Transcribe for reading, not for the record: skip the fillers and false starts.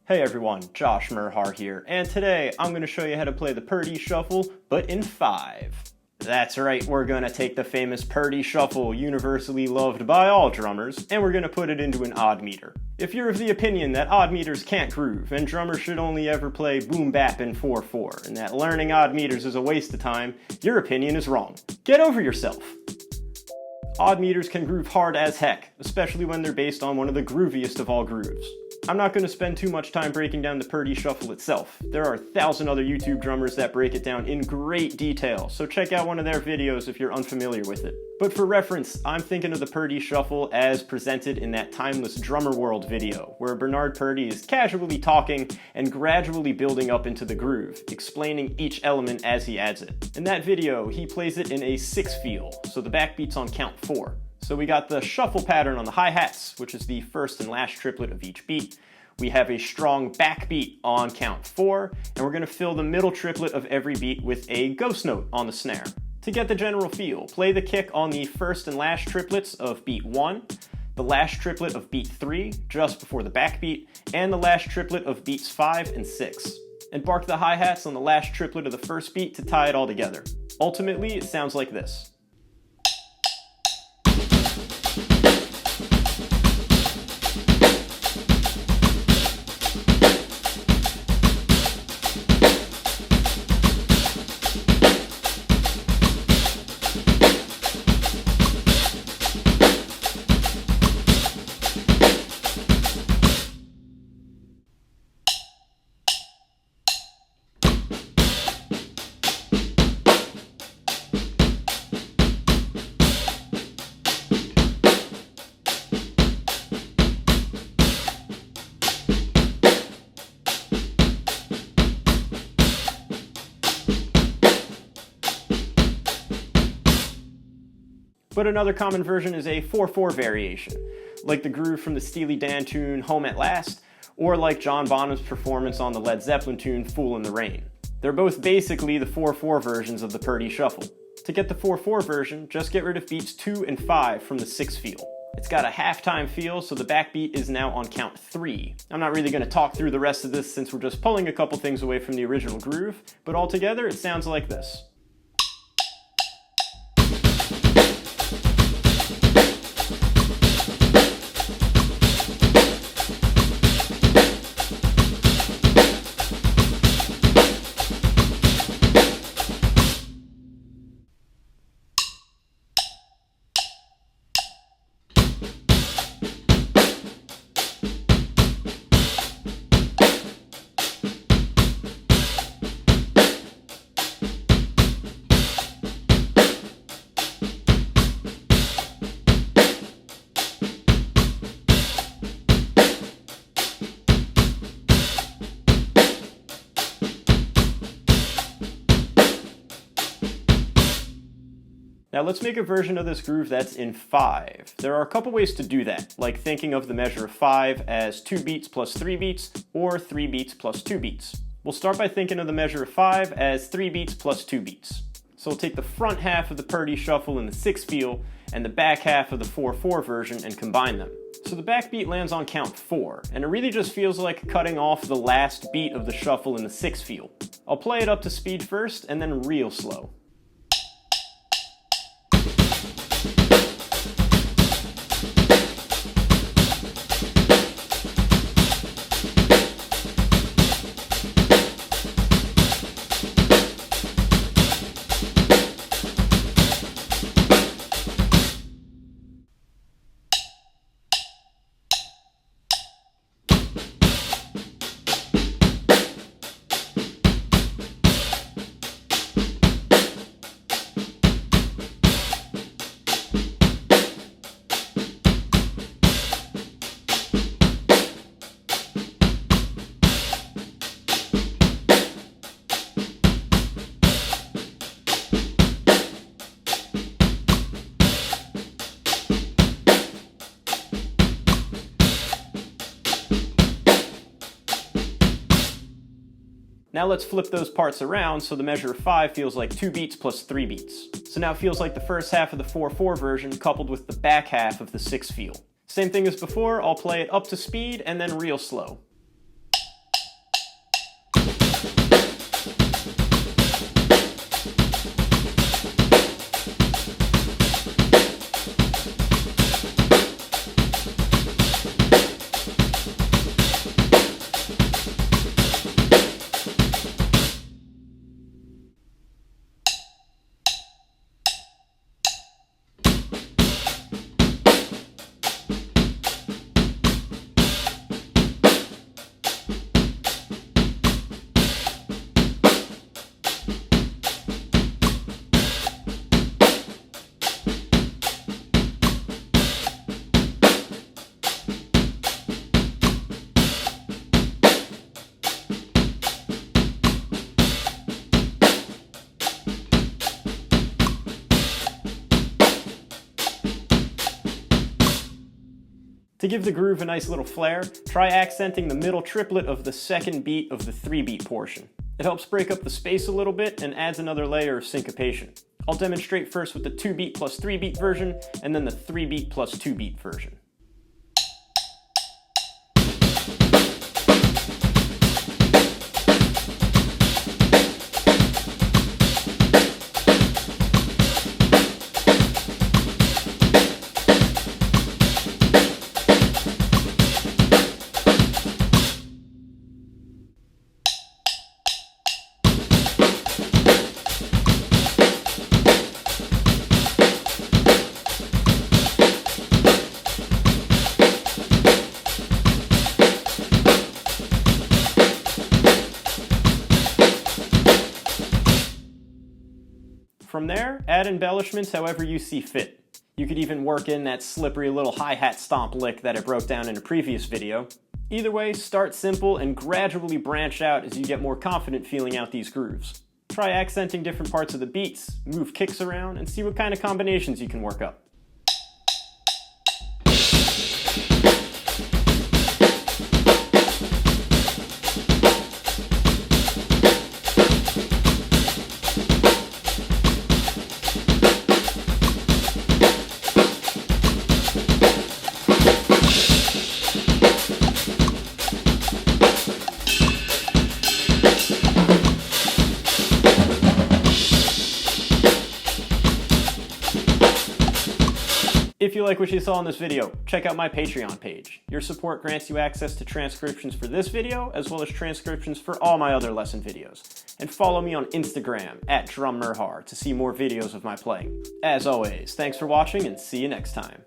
Hey everyone, Josh Merhar here, and today I'm going to show you how to play the Purdie Shuffle, but in 5. That's right, we're going to take the famous Purdie Shuffle, universally loved by all drummers, and we're going to put it into an odd meter. If you're of the opinion that odd meters can't groove, and drummers should only ever play boom bap in 4/4, and that learning odd meters is a waste of time, your opinion is wrong. Get over yourself! Odd meters can groove hard as heck, especially when they're based on one of the grooviest of all grooves. I'm not going to spend too much time breaking down the Purdie Shuffle itself. There are 1,000 other YouTube drummers that break it down in great detail, so check out one of their videos if you're unfamiliar with it. But for reference, I'm thinking of the Purdie Shuffle as presented in that Timeless Drummer World video, where Bernard Purdie is casually talking and gradually building up into the groove, explaining each element as he adds it. In that video, he plays it in a 6-feel, so the backbeat's on count 4. So we got the shuffle pattern on the hi-hats, which is the first and last triplet of each beat. We have a strong backbeat on count 4, and we're going to fill the middle triplet of every beat with a ghost note on the snare. To get the general feel, play the kick on the first and last triplets of beat 1, the last triplet of beat 3, just before the backbeat, and the last triplet of beats 5 and 6. And bark the hi-hats on the last triplet of the first beat to tie it all together. Ultimately, it sounds like this. But another common version is a 4/4 variation, like the groove from the Steely Dan tune Home at Last, or like John Bonham's performance on the Led Zeppelin tune Fool in the Rain. They're both basically the 4/4 versions of the Purdie Shuffle. To get the 4/4 version, just get rid of beats 2 and 5 from the 6-feel. It's got a halftime feel, so the backbeat is now on count 3. I'm not really going to talk through the rest of this since we're just pulling a couple things away from the original groove, but altogether it sounds like this. Now let's make a version of this groove that's in 5. There are a couple ways to do that, like thinking of the measure of 5 as 2 beats plus 3 beats, or 3 beats plus 2 beats. We'll start by thinking of the measure of 5 as 3 beats plus 2 beats. So we'll take the front half of the Purdie Shuffle in the 6-feel, and the back half of the 4/4 version and combine them. So the backbeat lands on count 4, and it really just feels like cutting off the last beat of the shuffle in the 6-feel. I'll play it up to speed first, and then real slow. Now let's flip those parts around so the measure of 5 feels like 2 beats plus 3 beats. So now it feels like the first half of the 4/4 version coupled with the back half of the 6 feel. Same thing as before, I'll play it up to speed and then real slow. To give the groove a nice little flair, try accenting the middle triplet of the second beat of the 3-beat portion. It helps break up the space a little bit and adds another layer of syncopation. I'll demonstrate first with the 2-beat plus 3-beat version, and then the 3-beat plus 2-beat version. From there, add embellishments however you see fit. You could even work in that slippery little hi-hat stomp lick that I broke down in a previous video. Either way, start simple and gradually branch out as you get more confident feeling out these grooves. Try accenting different parts of the beats, move kicks around, and see what kind of combinations you can work up. If you like what you saw in this video, check out my Patreon page. Your support grants you access to transcriptions for this video, as well as transcriptions for all my other lesson videos. And follow me on Instagram, @DrumMerhar, to see more videos of my playing. As always, thanks for watching and see you next time.